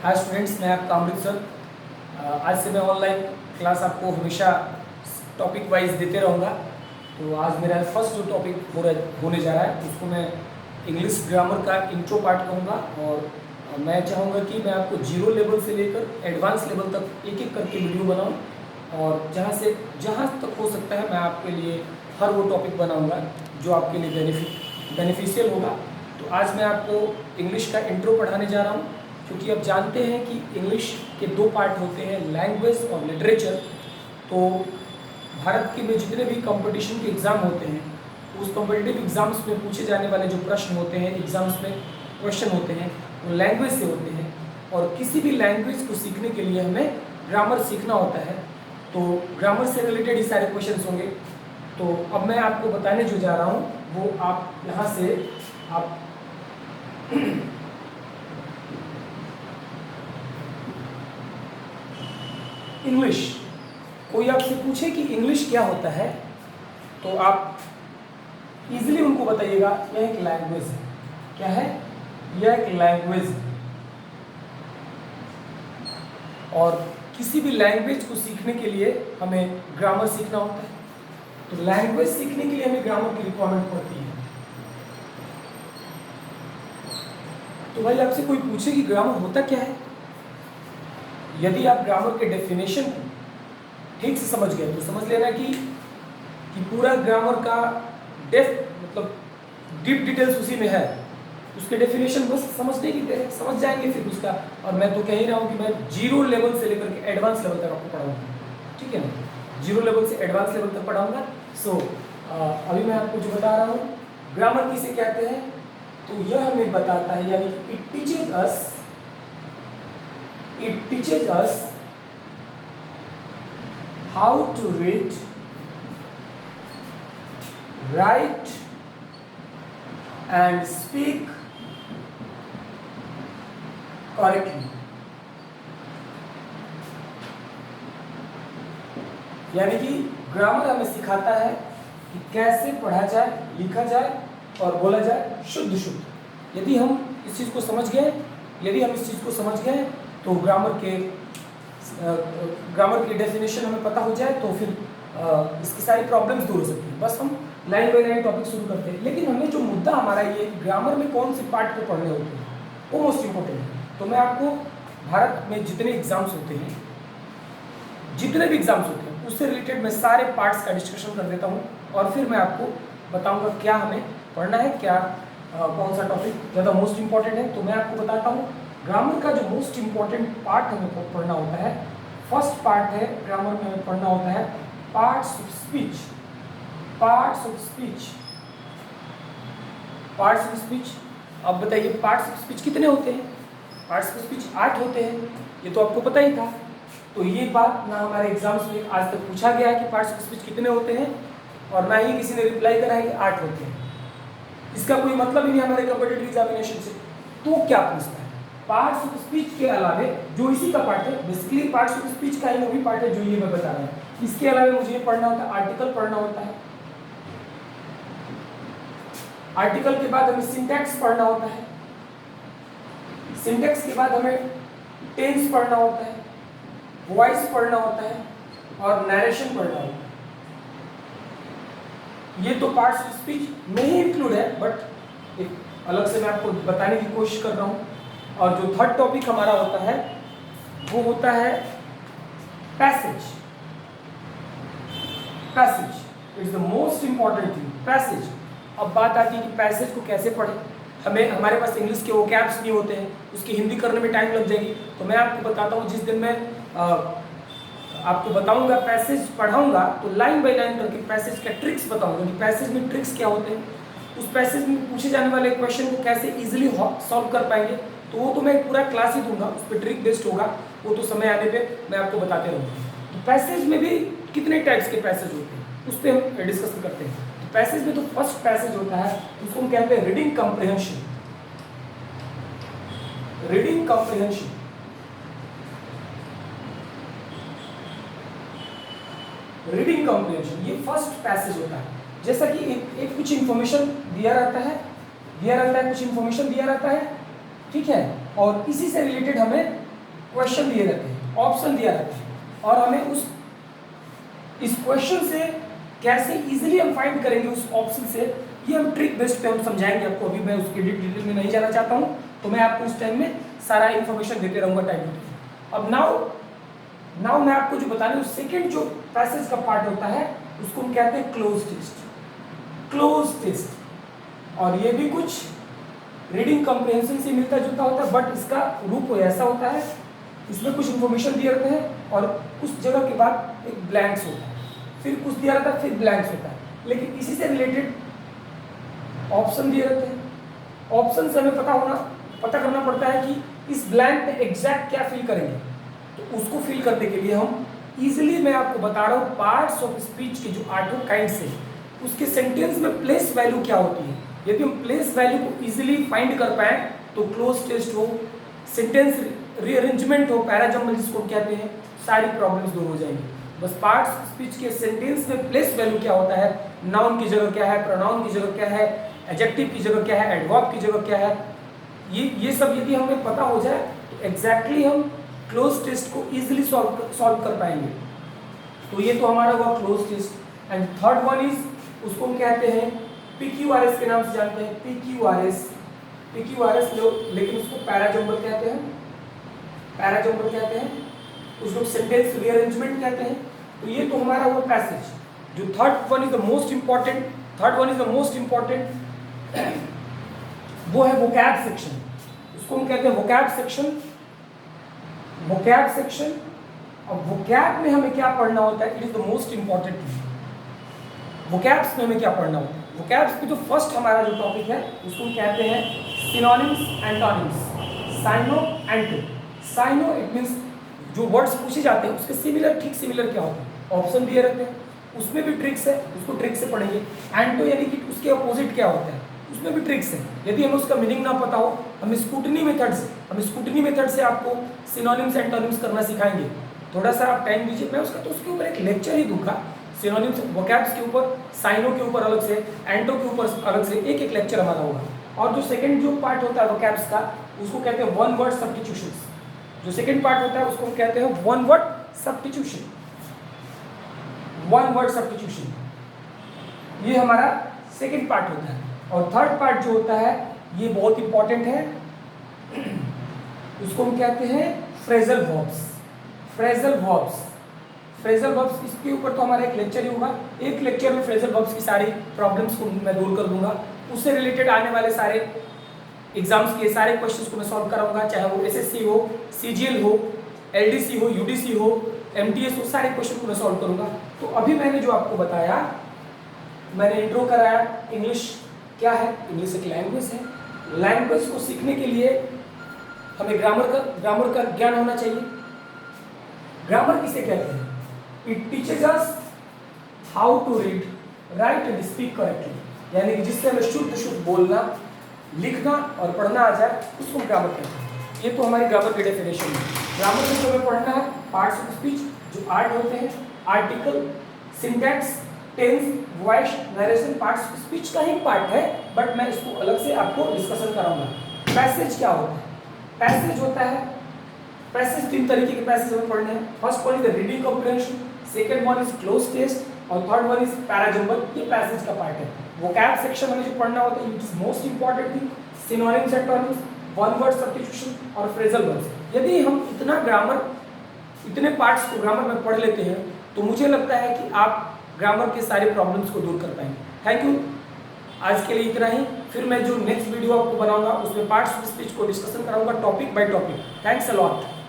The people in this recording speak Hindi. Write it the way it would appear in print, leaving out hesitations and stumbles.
हाय स्टूडेंट्स, मैं आपका अमृत सर। आज से मैं ऑनलाइन क्लास आपको हमेशा टॉपिक वाइज देते रहूँगा। तो आज मेरा फर्स्ट जो टॉपिक होने जा रहा है उसको मैं इंग्लिश ग्रामर का इंट्रो पार्ट कहूँगा। और मैं चाहूँगा कि मैं आपको जीरो लेवल से लेकर एडवांस लेवल तक एक एक करके वीडियो बनाऊँ, और जहाँ तक हो सकता है मैं आपके लिए हर वो टॉपिक बनाऊँगा जो आपके लिए बेनिफिशियल होगा। तो आज मैं आपको इंग्लिश का इंट्रो पढ़ाने जा रहा हूँ, क्योंकि अब जानते हैं कि इंग्लिश के दो पार्ट होते हैं, लैंग्वेज और लिटरेचर। तो भारत के में जितने भी कंपटीशन के एग्ज़ाम होते हैं, उस कॉम्पिटिटिव एग्ज़ाम्स में पूछे जाने वाले जो प्रश्न होते हैं, एग्ज़ाम्स में क्वेश्चन होते हैं, वो लैंग्वेज से होते हैं। और किसी भी लैंग्वेज को सीखने के लिए हमें ग्रामर सीखना होता है। तो ग्रामर से रिलेटेड ही सारे क्वेश्चन होंगे। तो अब मैं आपको बताने जो जा रहा हूँ वो आप यहाँ से आप इंग्लिश, कोई आपसे पूछे कि इंग्लिश क्या होता है तो आप इजीली उनको बताइएगा यह एक लैंग्वेज है। क्या है? यह एक लैंग्वेज है। और किसी भी लैंग्वेज को सीखने के लिए हमें ग्रामर सीखना होता है। तो लैंग्वेज सीखने के लिए हमें ग्रामर की रिक्वायरमेंट पड़ती है। तो भाई आपसे कोई पूछे कि ग्रामर होता क्या है, यदि आप ग्रामर के डेफिनेशन को ठीक से समझ गए तो समझ लेना कि पूरा ग्रामर का मतलब डीप डिटेल्स उसी में है। उसके डेफिनेशन बस समझने की समझ जाएंगे फिर उसका। और मैं तो कह ही रहा हूँ कि मैं जीरो लेवल से लेकर के एडवांस लेवल तक आपको पढ़ाऊंगा। ठीक है ना? जीरो लेवल से एडवांस लेवल तक पढ़ाऊंगा। सो अभी मैं आपको जो बता रहा हूँ ग्रामर किसे कहते हैं, तो यह हमें बताता है, यानी it teaches us how to read, write and speak correctly। यानी कि ग्रामर हमें सिखाता है कि कैसे पढ़ा जाए, लिखा जाए और बोला जाए शुद्ध शुद्ध। यदि हम इस चीज़ को समझ गए तो ग्रामर की डेफिनेशन हमें पता हो जाए तो फिर इसकी सारी प्रॉब्लम्स दूर हो सकती हैं। बस हम लाइन बाय लाइन टॉपिक शुरू करते हैं। लेकिन हमें जो मुद्दा हमारा ये ग्रामर में कौन से पार्ट पे पढ़ने होते हैं वो मोस्ट इम्पोर्टेंट है। तो मैं आपको भारत में जितने भी एग्जाम्स होते हैं उससे रिलेटेड मैं सारे पार्ट्स का डिस्कशन कर देता हूँ, और फिर मैं आपको बताऊँगा क्या हमें पढ़ना है, क्या कौन सा टॉपिक ज़्यादा मोस्ट इम्पॉर्टेंट है। तो मैं आपको बताता हूँ ग्रामर का जो मोस्ट इम्पॉर्टेंट पार्ट हमें पढ़ना होता है, फर्स्ट पार्ट है ग्रामर में हमें पढ़ना होता है पार्ट्स ऑफ स्पीच। अब बताइए पार्ट्स ऑफ स्पीच कितने होते हैं? पार्ट्स ऑफ स्पीच 8 होते हैं, ये तो आपको पता ही था। तो ये बात ना हमारे एग्जाम्स में आज तक पूछा गया है कि पार्ट्स ऑफ स्पीच कितने होते हैं, और ना ही किसी ने रिप्लाई करा है कि 8 होते हैं। इसका कोई मतलब ही नहीं हमारे कॉम्पिटिटिव एग्जामिनेशन से। तो क्या पूछता है? पार्ट्स ऑफ स्पीच के अलावे जो इसी का पार्ट है, बेसिकली पार्ट्स ऑफ स्पीच का ही वो भी पार्ट है जो ये मैं बता रहा हूँ। इसके अलावे मुझे ये पढ़ना होता है, आर्टिकल पढ़ना होता है। आर्टिकल के बाद हमें सिंटैक्स पढ़ना होता है। सिंटैक्स के बाद हमें टेंस पढ़ना होता है, वॉइस पढ़ना होता है और नरेशन पढ़ना होता है। ये तो पार्ट्स ऑफ स्पीच में ही इंक्लूड है, बट एक अलग से मैं आपको बताने की कोशिश कर रहा हूँ। और जो थर्ड टॉपिक हमारा होता है वो होता है passage. It's the most important thing, passage. अब बात आती है कि पैसेज को कैसे पढ़ें। हमारे पास इंग्लिश के वोकैब्स नहीं होते हैं, उसकी हिंदी करने में टाइम लग जाएगी। तो मैं आपको बताता हूँ, जिस दिन मैं आपको बताऊंगा पैसेज पढ़ाऊंगा तो लाइन बाय लाइन करके पैसेज का ट्रिक्स बताऊंगा कि पैसेज में ट्रिक्स क्या होते हैं, उस पैसेज में पूछे जाने वाले क्वेश्चन को कैसे इजीली सॉल्व कर पाएंगे। तो वो तो मैं पूरा क्लास ही दूंगा, उस पर ट्रिक बेस्ड होगा, वो तो समय आने पे मैं आपको बताते रहूँगा। तो पैसेज में भी कितने टाइप्स के पैसेज होते हैं उस पर हम डिस्कस करते हैं। तो पैसेज में तो फर्स्ट पैसेज होता है, उसको हम कहते हैं रीडिंग कॉम्प्रिहेंशन। ये फर्स्ट पैसेज होता है। जैसा कि एक कुछ इन्फॉर्मेशन दिया रहता है, कुछ इन्फॉर्मेशन दिया रहता है, ठीक है, और इसी से रिलेटेड हमें क्वेश्चन दिए रहते हैं, ऑप्शन दिया रहता है, और हमें इस क्वेश्चन से कैसे इजीली हम फाइंड करेंगे उस ऑप्शन से, ये हम ट्रिक बेस्ड पे हम समझाएंगे आपको। अभी मैं उसके डिटेल में नहीं जाना चाहता हूँ, तो मैं आपको इस टाइम में सारा इन्फॉर्मेशन देते रहूँगा टाइम टू टाइम। अब नाउ मैं आपको जो बता रहा हूँ, सेकेंड जो पैसेज का पार्ट होता है उसको हम कहते हैं क्लोज टेस्ट। और ये भी कुछ रीडिंग कॉम्प्रिहेंशन से मिलता जुलता होता है, बट इसका रूप ऐसा होता है, इसमें कुछ इन्फॉर्मेशन दिए रहते हैं और उस जगह के बाद एक ब्लैंक्स होता है, फिर कुछ दिया रहता है, फिर ब्लैंक्स होता है, लेकिन इसी से रिलेटेड ऑप्शन दिए रहते हैं। ऑप्शन से हमें पता करना पड़ता है कि इस ब्लैंक में एग्जैक्ट क्या फिल करेंगे। तो उसको फिल करने के लिए हम इजीली, मैं आपको बता रहा हूँ, पार्ट्स ऑफ स्पीच के जो 8 काइंड्स है उसके सेंटेंस में प्लेस वैल्यू क्या होती है, यदि हम प्लेस वैल्यू को इजीली फाइंड कर पाए तो क्लोज टेस्ट हो, सेंटेंस रीअरेंजमेंट हो, पैराजम्बल जिसको कहते हैं, सारी प्रॉब्लम्स दूर हो जाएंगी। बस पार्ट्स ऑफ स्पीच के सेंटेंस में प्लेस वैल्यू क्या होता है, नाउन की जगह क्या है, प्रोनाउन की जगह क्या है, एडजेक्टिव की जगह क्या है, एडवर्ब की जगह क्या है, ये सब यदि हमें पता हो जाए तो एग्जैक्टली हम क्लोज टेस्ट को इजीली सॉल्व कर पाएंगे। तो ये तो हमारा हुआ cloze test. And third one is, उसको हम कहते हैं PQRS के नाम से जानते हैं, PQRS लोग, लेकिन उसको पैराजम्बल कहते हैं, उसको सेंटेंस रीअरेंजमेंट कहते हैं। तो ये तो हमारा हुआ पैसेज। जो third one is the most important, वो है वोकैब सेक्शन। उसको हम कहते हैं वोकैब सेक्शन। अब वोकैब में हमें क्या पढ़ना होता है, it is the most important thing. Vocabs में हमें क्या पढ़ना होता है, वोकैब्स में जो फर्स्ट हमारा जो टॉपिक है उसको हम कहते हैं सिनोनिम्स, एंटोनिम्स, साइनो इट मीन्स जो वर्ड्स पूछे जाते हैं उसके ठीक सिमिलर क्या होते हैं, ऑप्शन दिए रहते हैं, उसमें भी ट्रिक्स है, उसको ट्रिक से पढ़ेंगे। एंटो यानी कि उसके अपोजिट क्या होता है, उसमें भी ट्रिक्स है। यदि हमें उसका मीनिंग ना पता हो, हम स्कूटनी मेथड से आपको सिनोनिम्स एंटोनिम्स करना सिखाएंगे। थोड़ा सा आप टाइम दीजिए, मैं उसके ऊपर एक लेक्चर ही दूंगा, सिनोनिम्स वोकैब्स के ऊपर, साइनो के ऊपर अलग से, एंटो के ऊपर अलग से, एक लेक्चर हमारा होगा। और जो सेकंड जो पार्ट होता है वोकैब्स का, उसको कहते हैं वन वर्ड सब्स्टिट्यूशंस। जो सेकंड पार्ट होता है उसको हम कहते हैं वन वर्ड सब्स्टिट्यूशन। ये हमारा सेकंड पार्ट होता है। और थर्ड पार्ट जो होता है ये बहुत इंपॉर्टेंट है, उसको हम कहते हैं फ्रेजल वर्ब्स। इसके ऊपर तो हमारा एक लेक्चर ही होगा। एक लेक्चर में फ्रेजल वर्ब्स की सारी प्रॉब्लम्स को मैं दूर कर दूंगा, उससे रिलेटेड आने वाले सारे एग्जाम्स के सारे क्वेश्चंस को मैं सॉल्व कराऊंगा, चाहे वो SSC हो, CGL हो, LDC हो, UDC हो, MTS हो, सारे क्वेश्चन को मैं सॉल्व करूंगा। तो अभी मैंने जो आपको बताया, मैंने इंट्रो कराया, इंग्लिश क्या है, इंग्लिश एक लैंग्वेज है। लैंग्वेज को सीखने के लिए हमें ग्रामर का ज्ञान होना चाहिए। ग्रामर किसे कहते हैं, it teaches us how to read, write and speak correctly, यानी कि जिससे हमें शुद्ध बोलना, लिखना और पढ़ना आ जाए, उसको ग्रामर कहते हैं। ये तो हमारी ग्रामर की डेफिनेशन है। ग्रामर में जो हमें पढ़ना है, पार्ट्स ऑफ स्पीच जो 8 होते हैं, article, syntax, tense, voice, narration, parts of speech का ही पार्ट है, बट मैं इसको अलग से आपको डिस्कशन कराऊंगा। पैसेज क्या होता है, पैसेज 3 तरीके के पैसेज हमें पढ़ने हैं। First one is reading comprehension, second one is cloze test और थर्ड वन इज पैराजम्बल। ये पैसेज का पार्ट है। वोकैब सेक्शन में जो पढ़ना होता है, it is most important thing, synonyms antonyms, one word substitution और फ्रेजल वर्ड्स। यदि हम इतने पार्ट्स को ग्रामर में पढ़ लेते हैं तो मुझे लगता है कि आप ग्रामर के सारे प्रॉब्लम्स को दूर कर पाएंगे। थैंक यू, आज के लिए इतना ही। फिर मैं जो नेक्स्ट वीडियो आपको बनाऊंगा उसमें पार्ट्स ऑफ स्पीच को डिस्कशन कराऊंगा topic by topic. Thanks a lot.